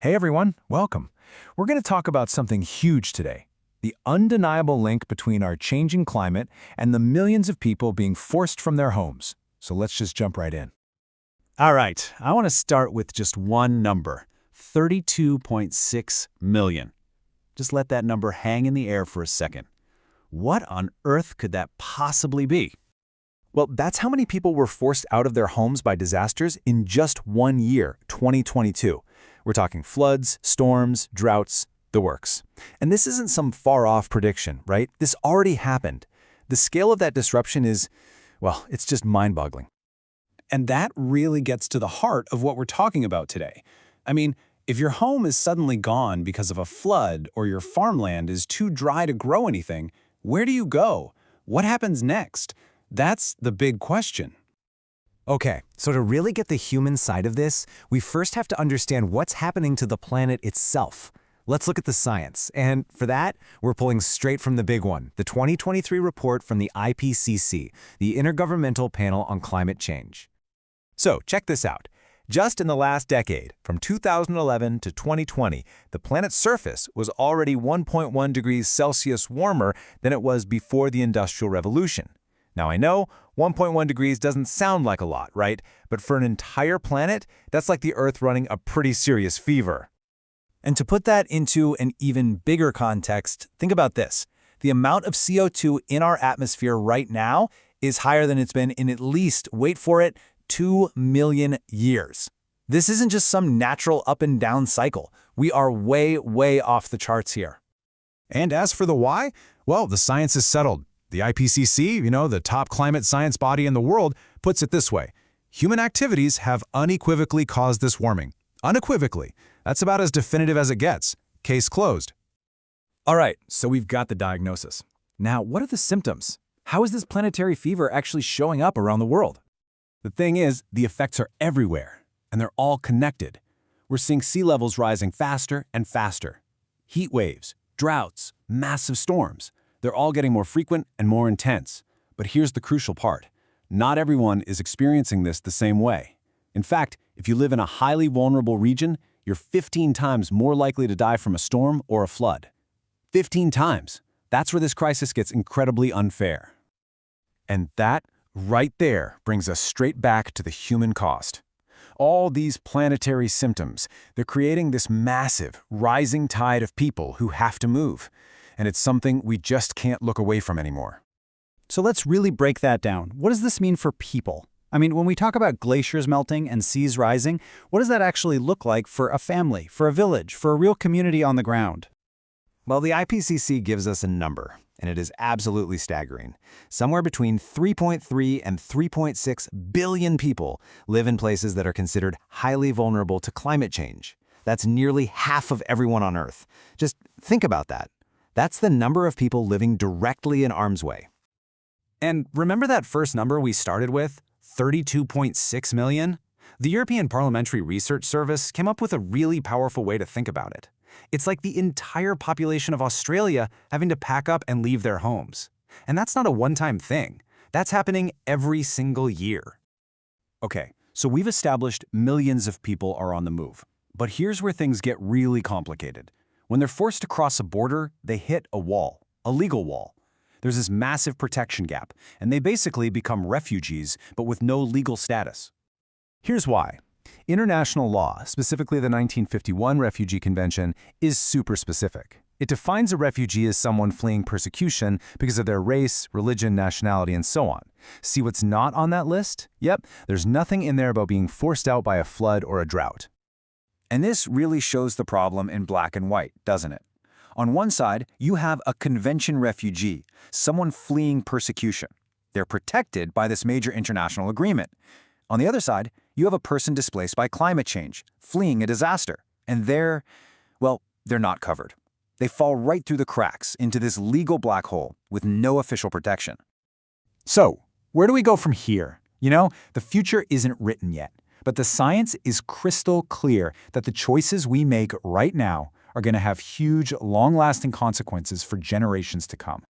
Hey everyone, welcome. We're going to talk about something huge today, the undeniable link between our changing climate and the millions of people being forced from their homes. So let's just jump right in. All right, I want to start with just one number, 32.6 million. Just let that number hang in the air for a second. What on earth could that possibly be? Well, that's how many people were forced out of their homes by disasters in just 1 year, 2022. We're talking floods, storms, droughts, the works. And this isn't some far-off prediction, right? This already happened. The scale of that disruption is, well, it's just mind-boggling. And that really gets to the heart of what we're talking about today. I mean, if your home is suddenly gone because of a flood or your farmland is too dry to grow anything, where do you go? What happens next? That's the big question. Okay, so to really get the human side of this, we first have to understand what's happening to the planet itself. Let's look at the science, and for that, we're pulling straight from the big one, the 2023 report from the IPCC, the Intergovernmental Panel on Climate Change. So, check this out. Just in the last decade, from 2011 to 2020, the planet's surface was already 1.1 degrees Celsius warmer than it was before the Industrial Revolution. Now I know 1.1 degrees doesn't sound like a lot, right? But for an entire planet, that's like the Earth running a pretty serious fever. And to put that into an even bigger context, think about this. The amount of CO2 in our atmosphere right now is higher than it's been in at least, wait for it, 2 million years. This isn't just some natural up and down cycle. We are way, way off the charts here. And as for the why, well, the science is settled. The IPCC, the top climate science body in the world, puts it this way. Human activities have unequivocally caused this warming. Unequivocally. That's about as definitive as it gets. Case closed. All right, so we've got the diagnosis. Now, what are the symptoms? How is this planetary fever actually showing up around the world? The thing is, the effects are everywhere, and they're all connected. We're seeing sea levels rising faster and faster. Heat waves, droughts, massive storms. They're all getting more frequent and more intense. But here's the crucial part. Not everyone is experiencing this the same way. In fact, if you live in a highly vulnerable region, you're 15 times more likely to die from a storm or a flood. 15 times. That's where this crisis gets incredibly unfair. And that, right there, brings us straight back to the human cost. All these planetary symptoms, they're creating this massive, rising tide of people who have to move. And it's something we just can't look away from anymore. So let's really break that down. What does this mean for people? I mean, when we talk about glaciers melting and seas rising, what does that actually look like for a family, for a village, for a real community on the ground? Well, the IPCC gives us a number, and it is absolutely staggering. Somewhere between 3.3 and 3.6 billion people live in places that are considered highly vulnerable to climate change. That's nearly half of everyone on Earth. Just think about that. That's the number of people living directly in harm's way. And remember that first number we started with, 32.6 million? The European Parliamentary Research Service came up with a really powerful way to think about it. It's like the entire population of Australia having to pack up and leave their homes. And that's not a one-time thing. That's happening every single year. Okay, so we've established millions of people are on the move. But here's where things get really complicated. When they're forced to cross a border, they hit a wall, a legal wall. There's this massive protection gap, and they basically become refugees, but with no legal status. Here's why. International law, specifically the 1951 Refugee Convention, is super specific. It defines a refugee as someone fleeing persecution because of their race, religion, nationality, and so on. See what's not on that list? Yep, there's nothing in there about being forced out by a flood or a drought. And this really shows the problem in black and white, doesn't it? On one side, you have a convention refugee, someone fleeing persecution. They're protected by this major international agreement. On the other side, you have a person displaced by climate change, fleeing a disaster. And they're not covered. They fall right through the cracks into this legal black hole with no official protection. So, where do we go from here? The future isn't written yet. But the science is crystal clear that the choices we make right now are going to have huge, long-lasting consequences for generations to come.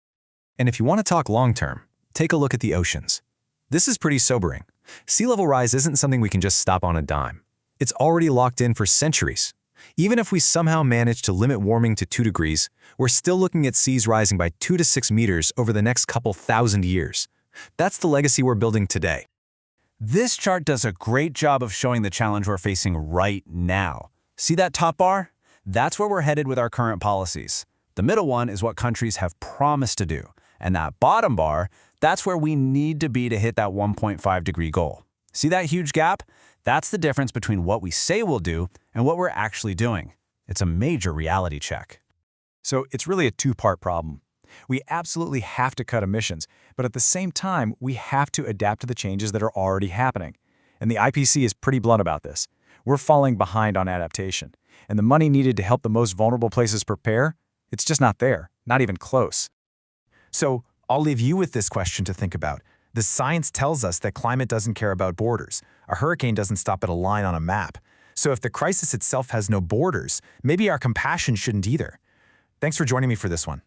And if you want to talk long-term, take a look at the oceans. This is pretty sobering. Sea level rise isn't something we can just stop on a dime. It's already locked in for centuries. Even if we somehow manage to limit warming to 2 degrees, we're still looking at seas rising by 2 to 6 meters over the next couple thousand years. That's the legacy we're building today. This chart does a great job of showing the challenge we're facing right now. See that top bar? That's where we're headed with our current policies. The middle one is what countries have promised to do. And that bottom bar, that's where we need to be to hit that 1.5-degree goal. See that huge gap? That's the difference between what we say we'll do and what we're actually doing. It's a major reality check. So it's really a two-part problem. We absolutely have to cut emissions, but at the same time, we have to adapt to the changes that are already happening. And the IPCC is pretty blunt about this. We're falling behind on adaptation, and the money needed to help the most vulnerable places prepare, it's just not there, not even close. So I'll leave you with this question to think about. The science tells us that climate doesn't care about borders. A hurricane doesn't stop at a line on a map. So if the crisis itself has no borders, maybe our compassion shouldn't either. Thanks for joining me for this one.